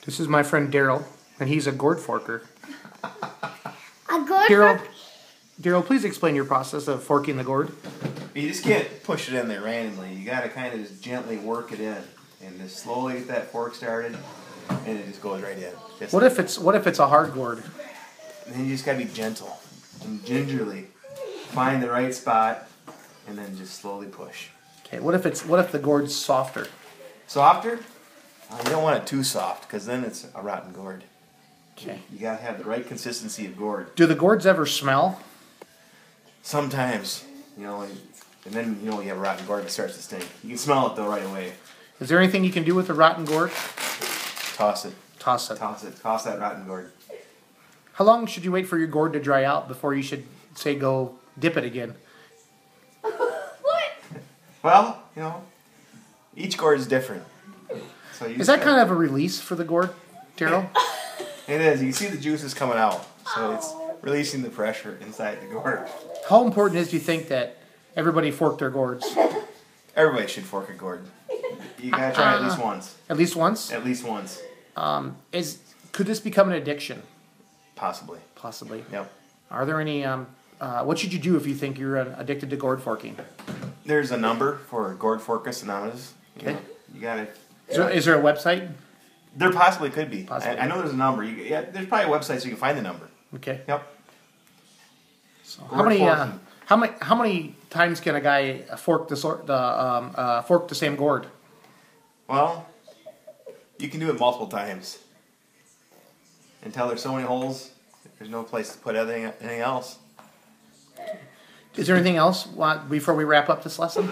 This is my friend Daryl, and he's a gourd forker. A gourd forker? Daryl, please explain your process of forking the gourd. You just can't push it in there randomly. You got to kind of just gently work it in, and just slowly get that fork started, and it just goes right in. What if it's a hard gourd? And then you just got to be gentle and gingerly find the right spot, and then just slowly push. Okay. What if the gourd's softer? Softer? You don't want it too soft, because then it's a rotten gourd. Okay. You got to have the right consistency of gourd. Do the gourds ever smell? Sometimes, and then you have a rotten gourd that starts to stink. You can smell it though right away. Is there anything you can do with a rotten gourd? Toss it. Toss it. Toss it. Toss that rotten gourd. How long should you wait for your gourd to dry out before you should say go dip it again? What? Well, each gourd is different. So is that kind of a release for the gourd, Daryl? It is. You can see the juices coming out, so it's releasing the pressure inside the gourd. How important is, do you think, that everybody fork their gourds? Everybody should fork a gourd. You gotta try it at least once. At least once? At least once. Could this become an addiction? Possibly. Possibly. Yep. Are there any? What should you do if you think you're addicted to gourd forking? There's a number for Gourd Forkers Anonymous. Okay. You gotta. Is there a website? There possibly could be. Possibly. I know there's a number. There's probably a website so you can find the number. Okay. Yep. So how many times can a guy fork the same gourd? Well, you can do it multiple times until there's so many holes. There's no place to put anything else. Is there anything else before we wrap up this lesson?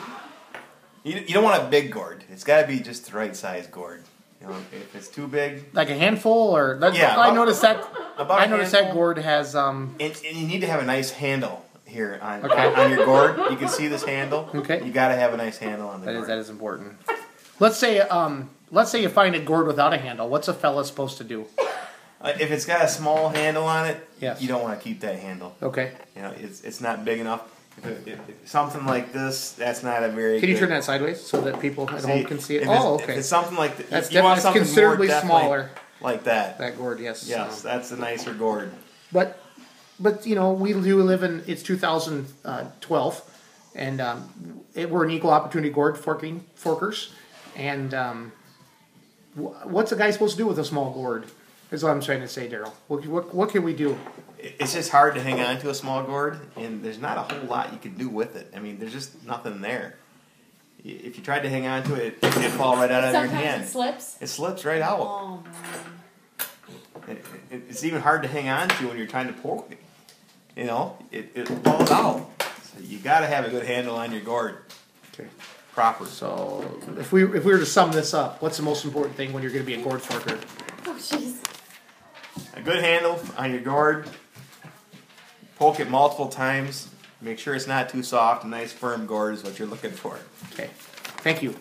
You don't want a big gourd. It's got to be just the right size gourd. If it's too big, like a handful, or yeah. I noticed that gourd has. And you need to have a nice handle here on your gourd. You can see this handle. Okay. You got to have a nice handle on the gourd. That is important. Let's say you find a gourd without a handle. What's a fella supposed to do? If it's got a small handle on it, yes. You don't want to keep that handle. Okay. It's not big enough. If something like this, that's not a very. Can you turn that sideways so that people at home can see it? Okay. If it's something like that, that's considerably smaller. Like that. That gourd, yes. Yes, that's a nicer gourd. But we do live in, it's 2012, and we're an equal opportunity gourd forkers. And what's a guy supposed to do with a small gourd? Is what I'm trying to say, Daryl. What can we do? It's just hard to hang on to a small gourd, and there's not a whole lot you can do with it. I mean, there's just nothing there. If you tried to hang on to it, it'd fall right out of your hand. Sometimes it slips? It slips right out. Oh, man. It's even hard to hang on to when you're trying to pork it. It falls out. So you got to have a good handle on your gourd. Okay. Proper. So if we were to sum this up, what's the most important thing when you're going to be a gourd forker? Oh, jeez. A good handle on your gourd. Poke it multiple times. Make sure it's not too soft. A nice firm gourd is what you're looking for. Okay. Thank you.